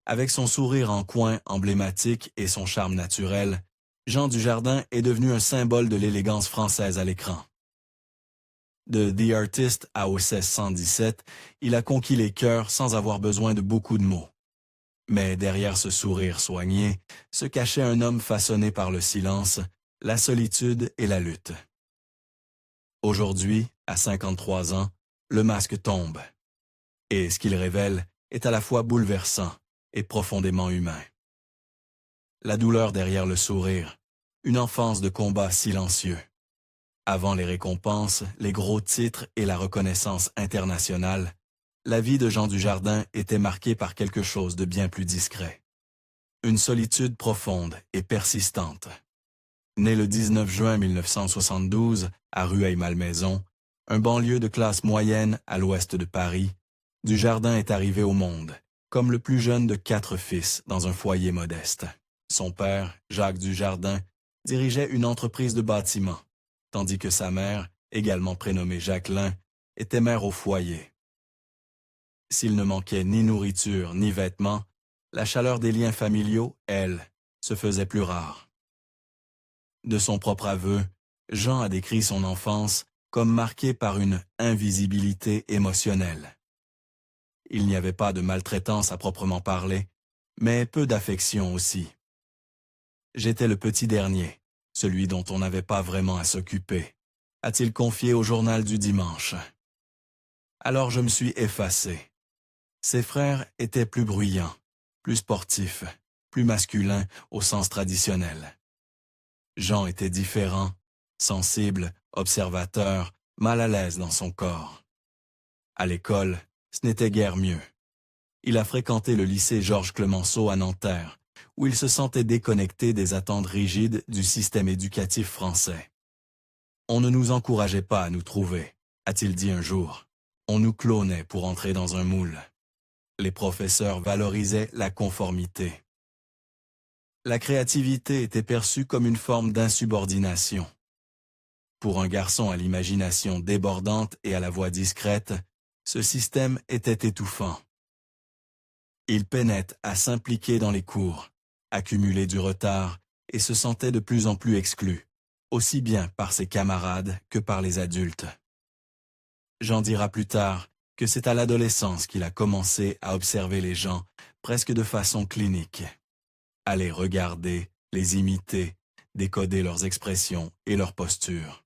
Avec son sourire en coin emblématique et son charme naturel, Jean Dujardin est devenu un symbole de l'élégance française à l'écran. De The Artist à OSS 117, il a conquis les cœurs sans avoir besoin de beaucoup de mots. Mais derrière ce sourire soigné, se cachait un homme façonné par le silence, la solitude et la lutte. Aujourd'hui, à 53 ans, le masque tombe. Et ce qu'il révèle est à la fois bouleversant et profondément humain. La douleur derrière le sourire, une enfance de combat silencieux. Avant les récompenses, les gros titres et la reconnaissance internationale, la vie de Jean Dujardin était marquée par quelque chose de bien plus discret. Une solitude profonde et persistante. Né le 19 juin 1972 à Rueil-Malmaison, un banlieue de classe moyenne à l'ouest de Paris, Dujardin est arrivé au monde, comme le plus jeune de 4 fils dans un foyer modeste. Son père, Jacques Dujardin, dirigeait une entreprise de bâtiment, tandis que sa mère, également prénommée Jacqueline, était mère au foyer. S'il ne manquait ni nourriture ni vêtements, la chaleur des liens familiaux, elle, se faisait plus rare. De son propre aveu, Jean a décrit son enfance comme marquée par une invisibilité émotionnelle. Il n'y avait pas de maltraitance à proprement parler, mais peu d'affection aussi. J'étais le petit dernier, celui dont on n'avait pas vraiment à s'occuper, a-t-il confié au journal du dimanche. Alors je me suis effacé. Ses frères étaient plus bruyants, plus sportifs, plus masculins au sens traditionnel. Jean était différent, sensible, observateur, mal à l'aise dans son corps. À l'école, ce n'était guère mieux. Il a fréquenté le lycée Georges Clemenceau à Nanterre, où il se sentait déconnecté des attentes rigides du système éducatif français. On ne nous encourageait pas à nous trouver, a-t-il dit un jour. On nous clonait pour entrer dans un moule. Les professeurs valorisaient la conformité. La créativité était perçue comme une forme d'insubordination. Pour un garçon à l'imagination débordante et à la voix discrète, ce système était étouffant. Il peinait à s'impliquer dans les cours, accumuler du retard et se sentait de plus en plus exclu, aussi bien par ses camarades que par les adultes. J'en dira plus tard que c'est à l'adolescence qu'il a commencé à observer les gens presque de façon clinique, à les regarder, les imiter, décoder leurs expressions et leurs postures.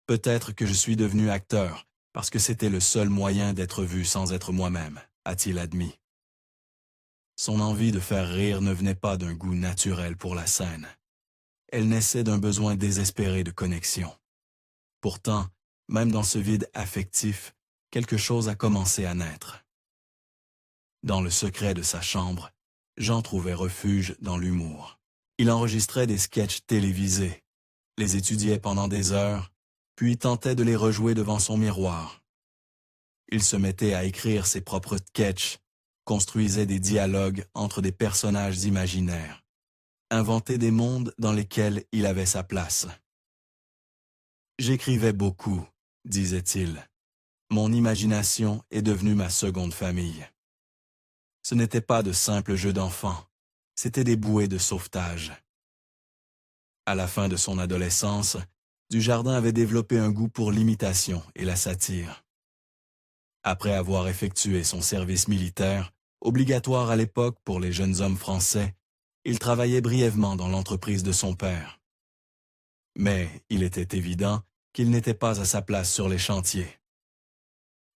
Peut-être que je suis devenu acteur parce que c'était le seul moyen d'être vu sans être moi-même, a-t-il admis. Son envie de faire rire ne venait pas d'un goût naturel pour la scène. Elle naissait d'un besoin désespéré de connexion. Pourtant, même dans ce vide affectif, quelque chose a commencé à naître. Dans le secret de sa chambre, Jean trouvait refuge dans l'humour. Il enregistrait des sketchs télévisés, les étudiait pendant des heures, puis tentait de les rejouer devant son miroir. Il se mettait à écrire ses propres sketchs, construisait des dialogues entre des personnages imaginaires, inventait des mondes dans lesquels il avait sa place. J'écrivais beaucoup, disait-il. Mon imagination est devenue ma seconde famille. Ce n'était pas de simples jeux d'enfants, c'était des bouées de sauvetage. À la fin de son adolescence, Dujardin avait développé un goût pour l'imitation et la satire. Après avoir effectué son service militaire, obligatoire à l'époque pour les jeunes hommes français, il travaillait brièvement dans l'entreprise de son père. Mais il était évident qu'il n'était pas à sa place sur les chantiers.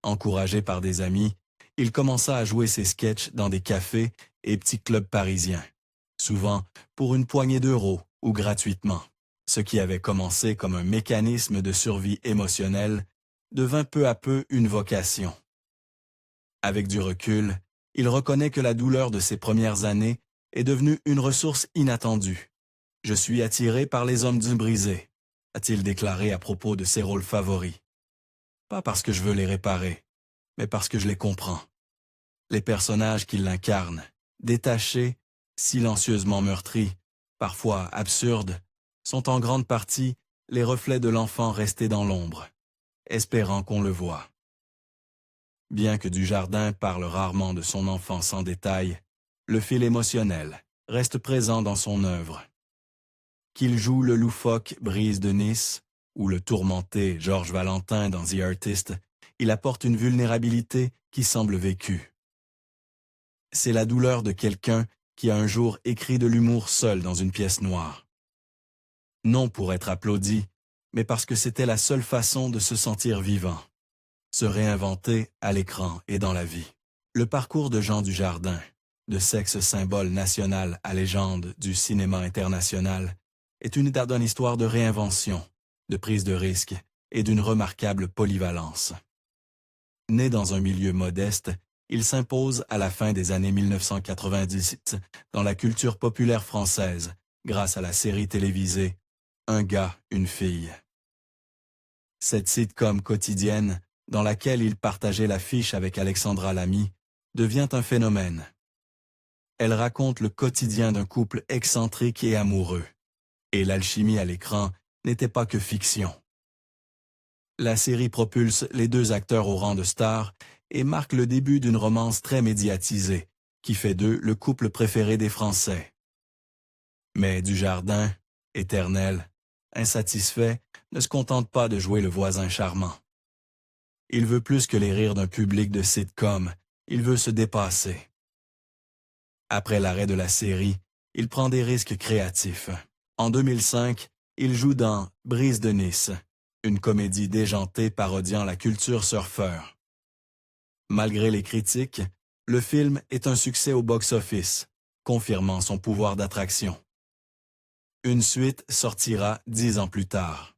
Encouragé par des amis, il commença à jouer ses sketchs dans des cafés et petits clubs parisiens, souvent pour une poignée d'euros ou gratuitement. Ce qui avait commencé comme un mécanisme de survie émotionnelle devint peu à peu une vocation. Avec du recul, il reconnaît que la douleur de ses premières années est devenue une ressource inattendue. « Je suis attiré par les hommes du brisé », a-t-il déclaré à propos de ses rôles favoris. Pas parce que je veux les réparer, mais parce que je les comprends. Les personnages qui l'incarnent, détachés, silencieusement meurtris, parfois absurdes, sont en grande partie les reflets de l'enfant resté dans l'ombre, espérant qu'on le voie. Bien que Dujardin parle rarement de son enfance en détail, le fil émotionnel reste présent dans son œuvre. Qu'il joue le loufoque Brise de Nice ou le tourmenté Georges Valentin dans The Artist, il apporte une vulnérabilité qui semble vécue. C'est la douleur de quelqu'un qui a un jour écrit de l'humour seul dans une pièce noire. Non pour être applaudi, mais parce que c'était la seule façon de se sentir vivant, se réinventer à l'écran et dans la vie. Le parcours de Jean Dujardin, de sexe symbole national à légende du cinéma international, est une histoire de réinvention, de prise de risque et d'une remarquable polyvalence. Né dans un milieu modeste, il s'impose à la fin des années 1990 dans la culture populaire française grâce à la série télévisée Un gars, une fille. Cette sitcom quotidienne, dans laquelle il partageait l'affiche avec Alexandra Lamy, devient un phénomène. Elle raconte le quotidien d'un couple excentrique et amoureux. Et l'alchimie à l'écran n'était pas que fiction. La série propulse les deux acteurs au rang de stars et marque le début d'une romance très médiatisée, qui fait d'eux le couple préféré des Français. Mais Dujardin, éternel, insatisfait, ne se contente pas de jouer le voisin charmant. Il veut plus que les rires d'un public de sitcom, il veut se dépasser. Après l'arrêt de la série, il prend des risques créatifs. En 2005, il joue dans Brise de Nice, une comédie déjantée parodiant la culture surfeur. Malgré les critiques, le film est un succès au box-office, confirmant son pouvoir d'attraction. Une suite sortira 10 ans plus tard.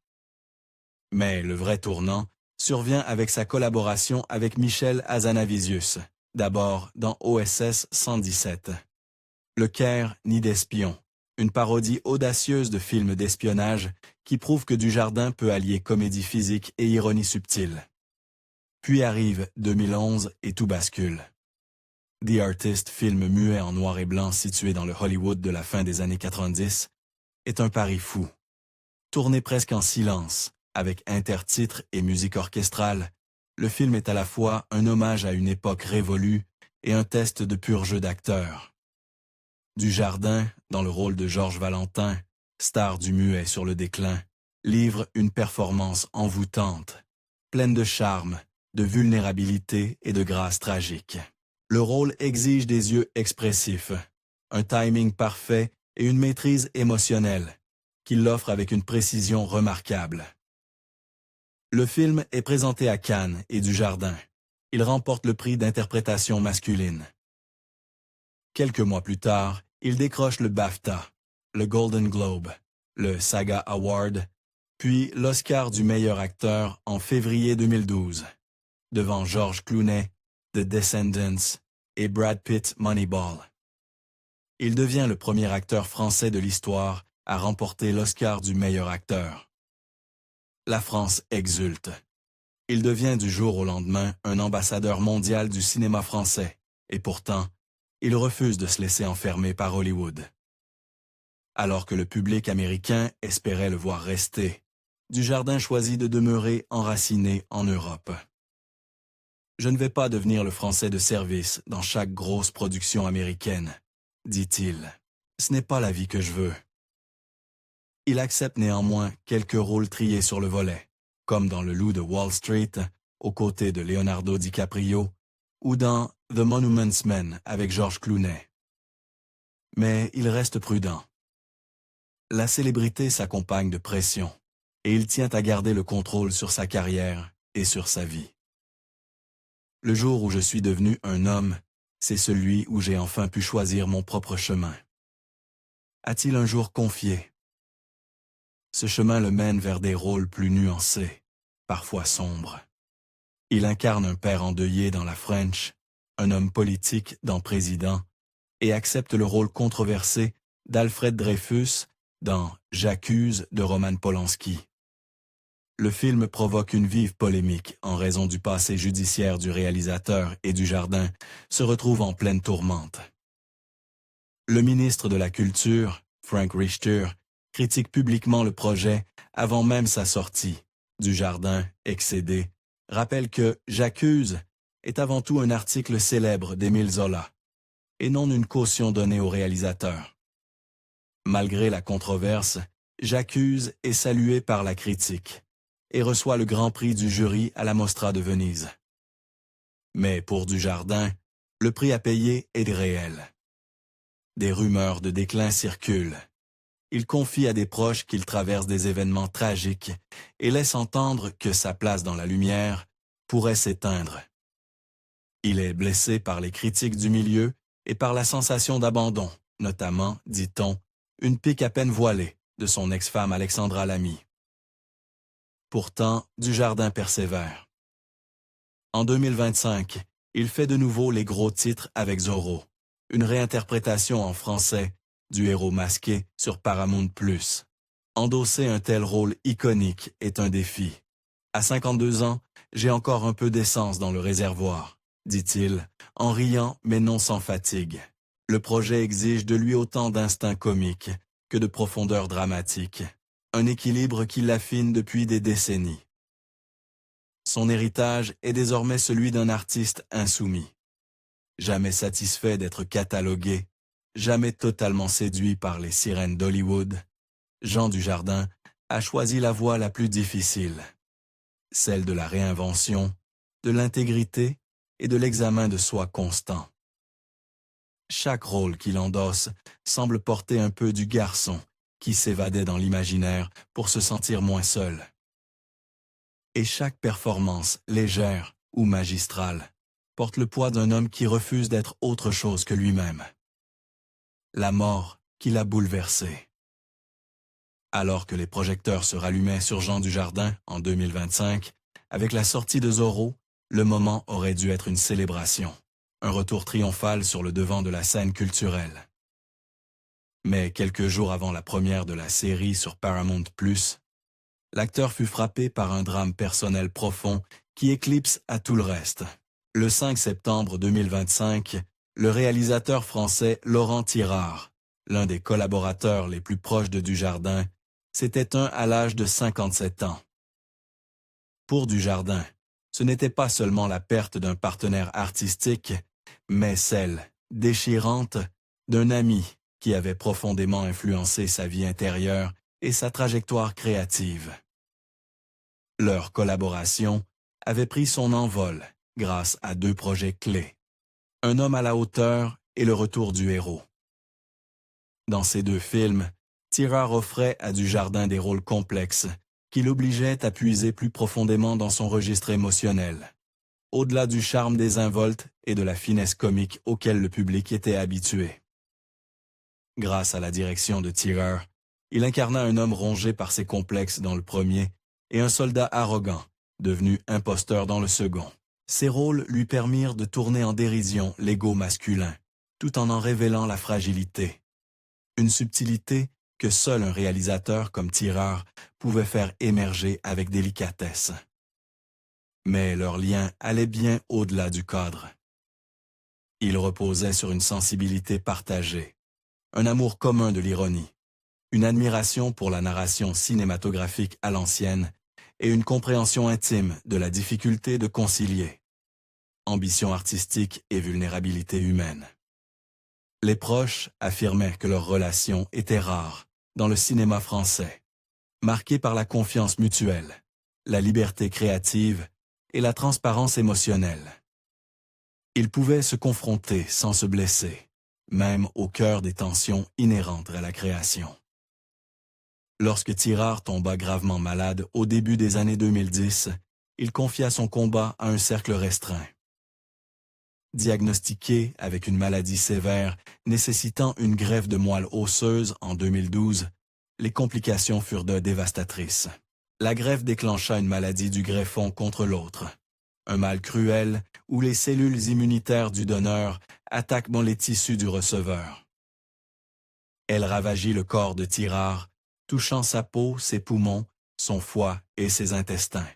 Mais le vrai tournant survient avec sa collaboration avec Michel Hazanavicius, d'abord dans OSS 117. Le Caire, nid d'espion, une parodie audacieuse de films d'espionnage qui prouve que Dujardin peut allier comédie physique et ironie subtile. Puis arrive 2011 et tout bascule. The Artist, film muet en noir et blanc situé dans le Hollywood de la fin des années 90, est un pari fou. Tourné presque en silence, avec intertitres et musique orchestrale, le film est à la fois un hommage à une époque révolue et un test de pur jeu d'acteur. Dujardin, dans le rôle de Georges Valentin, star du muet sur le déclin, livre une performance envoûtante, pleine de charme, de vulnérabilité et de grâce tragique. Le rôle exige des yeux expressifs, un timing parfait et une maîtrise émotionnelle, qu'il l'offre avec une précision remarquable. Le film est présenté à Cannes et Dujardin. Il remporte le prix d'interprétation masculine. Quelques mois plus tard, il décroche le BAFTA, le Golden Globe, le Saga Award, puis l'Oscar du meilleur acteur en février 2012, devant George Clooney, The Descendants et Brad Pitt Moneyball. Il devient le premier acteur français de l'histoire à remporter l'Oscar du meilleur acteur. La France exulte. Il devient du jour au lendemain un ambassadeur mondial du cinéma français, et pourtant, il refuse de se laisser enfermer par Hollywood. Alors que le public américain espérait le voir rester, Dujardin choisit de demeurer enraciné en Europe. Je ne vais pas devenir le Français de service dans chaque grosse production américaine, dit-il. Ce n'est pas la vie que je veux. Il accepte néanmoins quelques rôles triés sur le volet, comme dans Le Loup de Wall Street, aux côtés de Leonardo DiCaprio, ou dans The Monuments Men avec George Clooney. Mais il reste prudent. La célébrité s'accompagne de pression, et il tient à garder le contrôle sur sa carrière et sur sa vie. Le jour où je suis devenu un homme, c'est celui où j'ai enfin pu choisir mon propre chemin. A-t-il un jour confié? Ce chemin le mène vers des rôles plus nuancés, parfois sombres. Il incarne un père endeuillé dans La French, un homme politique dans Président, et accepte le rôle controversé d'Alfred Dreyfus dans J'accuse de Roman Polanski. Le film provoque une vive polémique en raison du passé judiciaire du réalisateur et Dujardin se retrouve en pleine tourmente. Le ministre de la Culture, Frank Richter, critique publiquement le projet avant même sa sortie. Dujardin, excédé, rappelle que « J'accuse » est avant tout un article célèbre d'Émile Zola. et non une caution donnée au réalisateur. Malgré la controverse, J'accuse est salué par la critique et reçoit le grand prix du jury à la Mostra de Venise. Mais pour Dujardin, le prix à payer est réel. Des rumeurs de déclin circulent. Il confie à des proches qu'il traverse des événements tragiques et laisse entendre que sa place dans la lumière pourrait s'éteindre. Il est blessé par les critiques du milieu et par la sensation d'abandon, notamment, dit-on, une pique à peine voilée de son ex-femme Alexandra Lamy. Pourtant, Dujardin persévère. En 2025, il fait de nouveau les gros titres avec Zorro, une réinterprétation en français du héros masqué sur Paramount+. Endosser un tel rôle iconique est un défi. À 52 ans, j'ai encore un peu d'essence dans le réservoir, dit-il, en riant mais non sans fatigue. Le projet exige de lui autant d'instinct comique que de profondeur dramatique, un équilibre qui l'affine depuis des décennies. Son héritage est désormais celui d'un artiste insoumis. Jamais satisfait d'être catalogué, jamais totalement séduit par les sirènes d'Hollywood, Jean Dujardin a choisi la voie la plus difficile, celle de la réinvention, de l'intégrité et de l'examen de soi constant. Chaque rôle qu'il endosse semble porter un peu du garçon qui s'évadait dans l'imaginaire pour se sentir moins seul. Et chaque performance, légère ou magistrale, porte le poids d'un homme qui refuse d'être autre chose que lui-même. La mort qui l'a bouleversé. Alors que les projecteurs se rallumaient sur Jean Dujardin en 2025, avec la sortie de Zorro, le moment aurait dû être une célébration, un retour triomphal sur le devant de la scène culturelle. Mais quelques jours avant la première de la série sur Paramount+, l'acteur fut frappé par un drame personnel profond qui éclipse à tout le reste. Le 5 septembre 2025, le réalisateur français Laurent Tirard, l'un des collaborateurs les plus proches de Dujardin, s'est éteint à l'âge de 57 ans. Pour Dujardin, ce n'était pas seulement la perte d'un partenaire artistique, mais celle, déchirante, d'un ami qui avait profondément influencé sa vie intérieure et sa trajectoire créative. Leur collaboration avait pris son envol grâce à 2 projets clés. Un homme à la hauteur et le retour du héros. Dans ces 2 films, Tirard offrait à Dujardin des rôles complexes qui l'obligeaient à puiser plus profondément dans son registre émotionnel, au-delà du charme désinvolte et de la finesse comique auquel le public était habitué. Grâce à la direction de Tirard, il incarna un homme rongé par ses complexes dans le premier et un soldat arrogant, devenu imposteur dans le second. Ces rôles lui permirent de tourner en dérision l'ego masculin, tout en révélant la fragilité. Une subtilité que seul un réalisateur comme Tirard pouvait faire émerger avec délicatesse. Mais leur lien allait bien au-delà du cadre. Il reposait sur une sensibilité partagée, un amour commun de l'ironie, une admiration pour la narration cinématographique à l'ancienne et une compréhension intime de la difficulté de concilier ambition artistique et vulnérabilité humaine. Les proches affirmaient que leur relation était rare dans le cinéma français, marquée par la confiance mutuelle, la liberté créative et la transparence émotionnelle. Ils pouvaient se confronter sans se blesser, même au cœur des tensions inhérentes à la création. Lorsque Tirard tomba gravement malade au début des années 2010, il confia son combat à un cercle restreint. Diagnostiqué avec une maladie sévère nécessitant une greffe de moelle osseuse en 2012, les complications furent dévastatrices. La greffe déclencha une maladie du greffon contre l'autre, un mal cruel où les cellules immunitaires du donneur attaquent les tissus du receveur. Elle ravagit le corps de Tirard, touchant sa peau, ses poumons, son foie et ses intestins.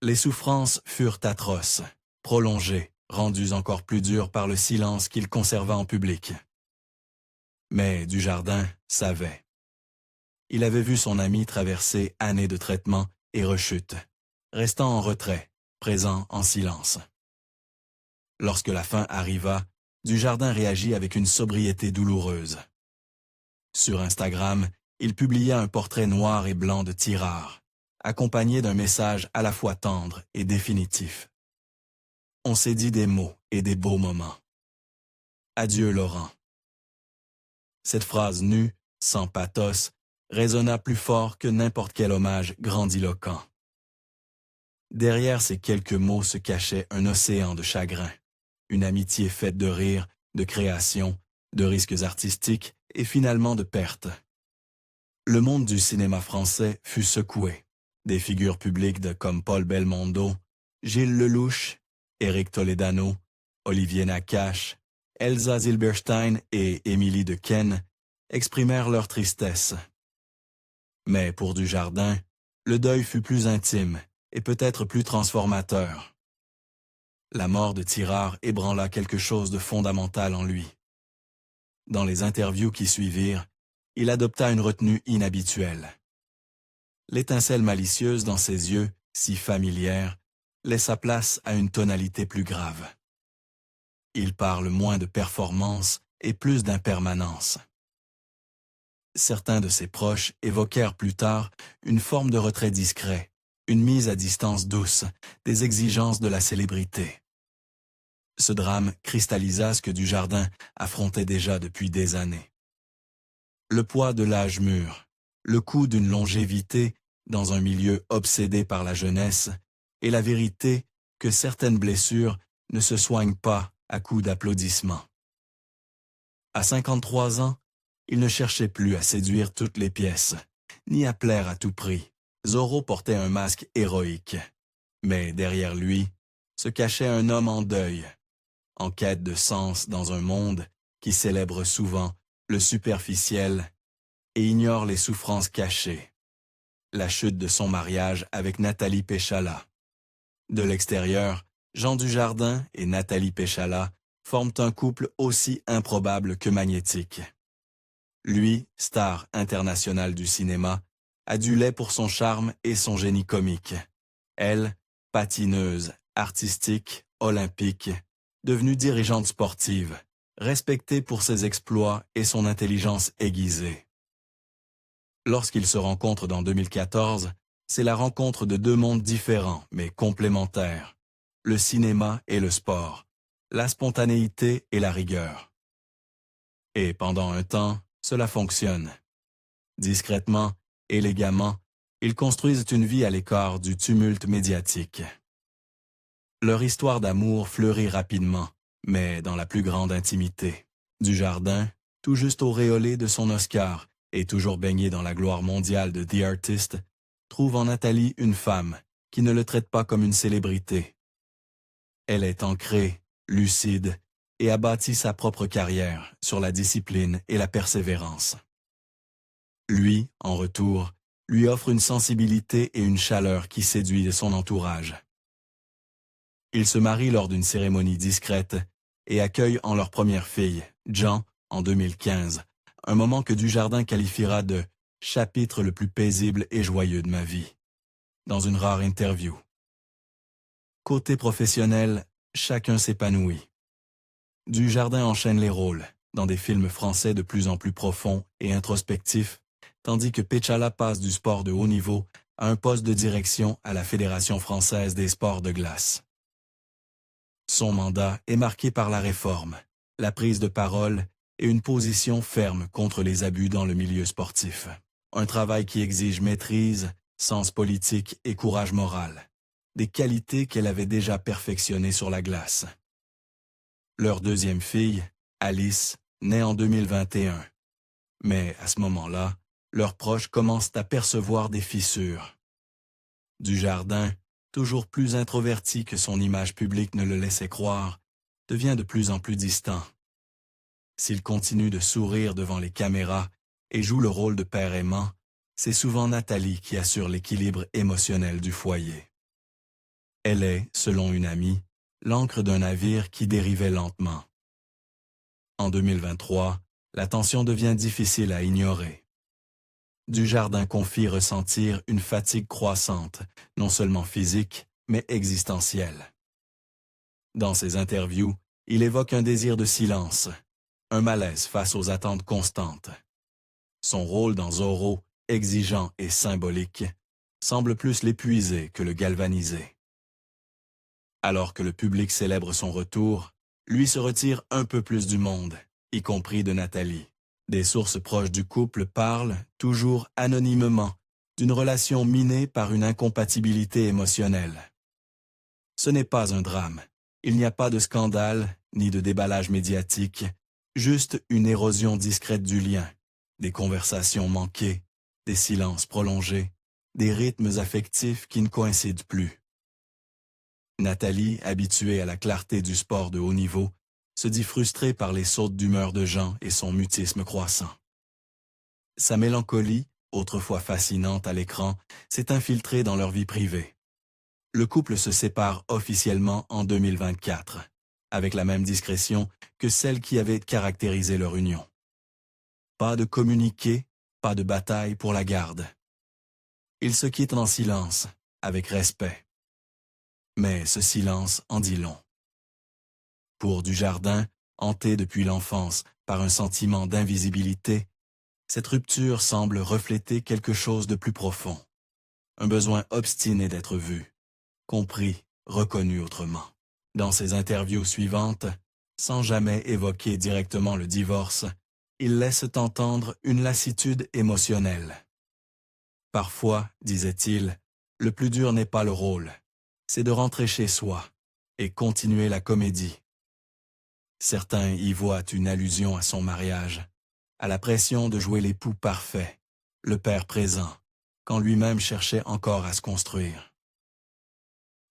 Les souffrances furent atroces, prolongées, rendues encore plus dures par le silence qu'il conserva en public. Mais Dujardin savait. Il avait vu son ami traverser années de traitement et rechute, restant en retrait, présent en silence. Lorsque la fin arriva, Dujardin réagit avec une sobriété douloureuse. Sur Instagram, il publia un portrait noir et blanc de Tirard, accompagné d'un message à la fois tendre et définitif. On s'est dit des mots et des beaux moments. Adieu Laurent. Cette phrase nue, sans pathos, résonna plus fort que n'importe quel hommage grandiloquent. Derrière ces quelques mots se cachait un océan de chagrin, une amitié faite de rires, de créations, de risques artistiques et finalement de pertes. Le monde du cinéma français fut secoué. Des figures publiques comme Paul Belmondo, Gilles Lelouch, Éric Toledano, Olivier Nakache, Elsa Zilberstein et Émilie Dequesne exprimèrent leur tristesse. Mais pour Dujardin, le deuil fut plus intime et peut-être plus transformateur. La mort de Tirard ébranla quelque chose de fondamental en lui. Dans les interviews qui suivirent, il adopta une retenue inhabituelle. L'étincelle malicieuse dans ses yeux, si familière, laissa place à une tonalité plus grave. Il parle moins de performance et plus d'impermanence. Certains de ses proches évoquèrent plus tard une forme de retrait discret, une mise à distance douce, des exigences de la célébrité. Ce drame cristallisa ce que Dujardin affrontait déjà depuis des années. Le poids de l'âge mûr, le coût d'une longévité dans un milieu obsédé par la jeunesse et la vérité que certaines blessures ne se soignent pas à coups d'applaudissements. À 53 ans, il ne cherchait plus à séduire toutes les pièces, ni à plaire à tout prix. Zorro portait un masque héroïque, mais derrière lui se cachait un homme en deuil, en quête de sens dans un monde qui célèbre souvent le superficiel et ignore les souffrances cachées. La chute de son mariage avec Nathalie Péchala. De l'extérieur, Jean Dujardin et Nathalie Péchala forment un couple aussi improbable que magnétique. Lui, star internationale du cinéma, adulé pour son charme et son génie comique. Elle, patineuse, artistique, olympique, devenue dirigeante sportive, respectée pour ses exploits et son intelligence aiguisée. Lorsqu'ils se rencontrent dans 2014, c'est la rencontre de deux mondes différents mais complémentaires, le cinéma et le sport, la spontanéité et la rigueur. Et pendant un temps, cela fonctionne. Discrètement, élégamment, ils construisent une vie à l'écart du tumulte médiatique. Leur histoire d'amour fleurit rapidement, mais dans la plus grande intimité. Dujardin, tout juste auréolé de son Oscar et toujours baigné dans la gloire mondiale de The Artist, trouve en Nathalie une femme qui ne le traite pas comme une célébrité. Elle est ancrée, lucide, et a bâti sa propre carrière sur la discipline et la persévérance. Lui, en retour, lui offre une sensibilité et une chaleur qui séduit son entourage. Ils se marient lors d'une cérémonie discrète et accueillent en leur première fille, Jean, en 2015, un moment que Dujardin qualifiera de « chapitre le plus paisible et joyeux de ma vie », dans une rare interview. Côté professionnel, chacun s'épanouit. Dujardin enchaîne les rôles, dans des films français de plus en plus profonds et introspectifs, tandis que Péchala passe du sport de haut niveau à un poste de direction à la Fédération française des sports de glace. Son mandat est marqué par la réforme, la prise de parole et une position ferme contre les abus dans le milieu sportif. Un travail qui exige maîtrise, sens politique et courage moral, des qualités qu'elle avait déjà perfectionnées sur la glace. Leur deuxième fille, Alice, naît en 2021. Mais à ce moment-là, leurs proches commencent à percevoir des fissures. Dujardin, toujours plus introverti que son image publique ne le laissait croire, devient de plus en plus distant. S'il continue de sourire devant les caméras et joue le rôle de père aimant, c'est souvent Nathalie qui assure l'équilibre émotionnel du foyer. Elle est, selon une amie, l'ancre d'un navire qui dérivait lentement. En 2023, la tension devient difficile à ignorer. Dujardin confie ressentir une fatigue croissante, non seulement physique, mais existentielle. Dans ses interviews, Il évoque un désir de silence, un malaise face aux attentes constantes. Son rôle dans Zorro, exigeant et symbolique, semble plus l'épuiser que le galvaniser. Alors que le public célèbre son retour, lui se retire un peu plus du monde, y compris de Nathalie. Des sources proches du couple parlent, toujours anonymement, d'une relation minée par une incompatibilité émotionnelle. Ce n'est pas un drame. Il n'y a pas de scandale, ni de déballage médiatique, juste une érosion discrète du lien, des conversations manquées, des silences prolongés, des rythmes affectifs qui ne coïncident plus. Nathalie, habituée à la clarté du sport de haut niveau, se dit frustrée par les sautes d'humeur de Jean et son mutisme croissant. Sa mélancolie, autrefois fascinante à l'écran, s'est infiltrée dans leur vie privée. Le couple se sépare officiellement en 2024, avec la même discrétion que celle qui avait caractérisé leur union. Pas de communiqué, pas de bataille pour la garde. Ils se quittent en silence, avec respect. Mais ce silence en dit long. Pour Dujardin, hanté depuis l'enfance par un sentiment d'invisibilité, cette rupture semble refléter quelque chose de plus profond. Un besoin obstiné d'être vu, compris, reconnu autrement. Dans ses interviews suivantes, sans jamais évoquer directement le divorce, il laisse entendre une lassitude émotionnelle. Parfois, disait-il, le plus dur n'est pas le rôle, c'est de rentrer chez soi et continuer la comédie. Certains y voient une allusion à son mariage, à la pression de jouer l'époux parfait, le père présent, quand lui-même cherchait encore à se construire.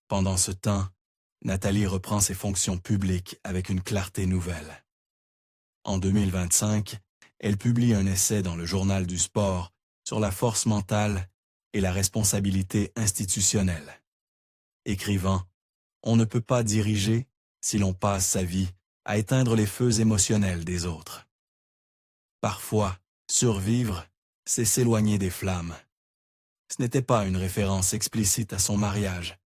Pendant ce temps, Nathalie reprend ses fonctions publiques avec une clarté nouvelle. En 2025, elle publie un essai dans le Journal du Sport sur la force mentale et la responsabilité institutionnelle. Écrivant « On ne peut pas diriger si l'on passe sa vie à éteindre les feux émotionnels des autres. Parfois, survivre, c'est s'éloigner des flammes. » Ce n'était pas une référence explicite à son mariage,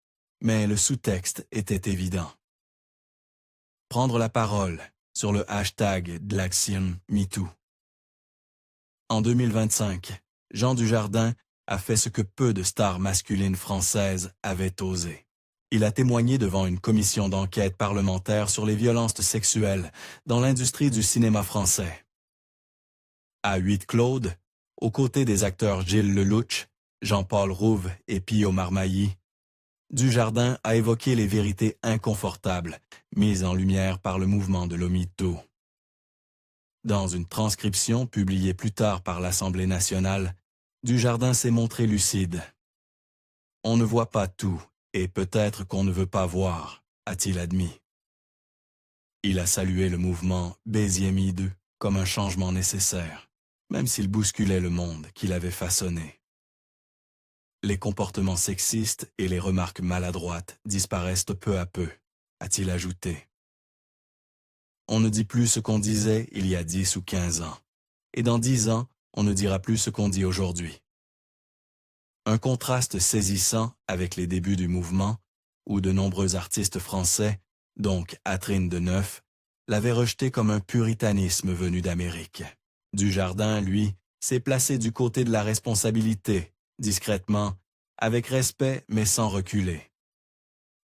mais le sous-texte était évident. Prendre la parole sur le hashtag #DlaxionMeToo. En 2025, Jean Dujardin a fait ce que peu de stars masculines françaises avaient osé. Il a témoigné devant une commission d'enquête parlementaire sur les violences sexuelles dans l'industrie du cinéma français. À Huit-Claude, aux côtés des acteurs Gilles Lelouch, Jean-Paul Rouve et Pio Marmailly, Dujardin a évoqué les vérités inconfortables mises en lumière par le mouvement de l'MeToo. Dans une transcription publiée plus tard par l'Assemblée nationale, Dujardin s'est montré lucide. « On ne voit pas tout, et peut-être qu'on ne veut pas voir », a-t-il admis. Il a salué le mouvement Béziers-Me2 comme un changement nécessaire, même s'il bousculait le monde qu'il avait façonné. Les comportements sexistes et les remarques maladroites disparaissent peu à peu, a-t-il ajouté. On ne dit plus ce qu'on disait il y a 10 ou 15 ans, et dans 10 ans, on ne dira plus ce qu'on dit aujourd'hui. Un contraste saisissant avec les débuts du mouvement, où de nombreux artistes français, donc Catherine Deneuve, l'avaient rejeté comme un puritanisme venu d'Amérique. Dujardin, lui, s'est placé du côté de la responsabilité, discrètement, avec respect mais sans reculer.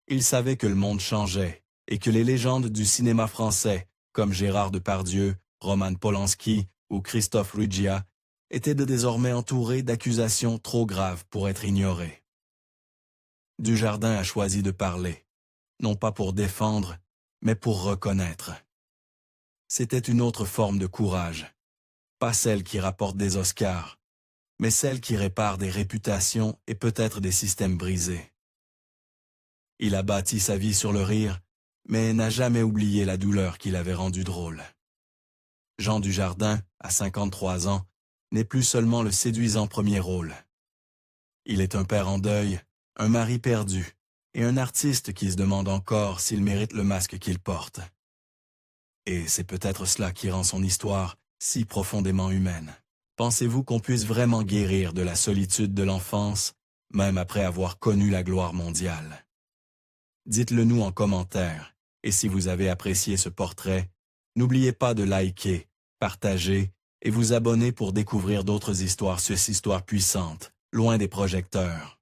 Il savait que le monde changeait et que les légendes du cinéma français, comme Gérard Depardieu, Roman Polanski ou Christophe Ruggia, étaient désormais entourés d'accusations trop graves pour être ignorées. Dujardin a choisi de parler, non pas pour défendre, mais pour reconnaître. C'était une autre forme de courage, pas celle qui rapporte des Oscars, mais celle qui répare des réputations et peut-être des systèmes brisés. Il a bâti sa vie sur le rire, mais n'a jamais oublié la douleur qui l'avait rendu drôle. Jean Dujardin, à 53 ans, n'est plus seulement le séduisant premier rôle. Il est un père en deuil, un mari perdu, et un artiste qui se demande encore s'il mérite le masque qu'il porte. Et c'est peut-être cela qui rend son histoire si profondément humaine. Pensez-vous qu'on puisse vraiment guérir de la solitude de l'enfance, même après avoir connu la gloire mondiale? Dites-le nous en commentaire, Et si vous avez apprécié ce portrait, n'oubliez pas de liker, partager et vous abonner pour découvrir d'autres histoires sur ces histoires puissantes, loin des projecteurs.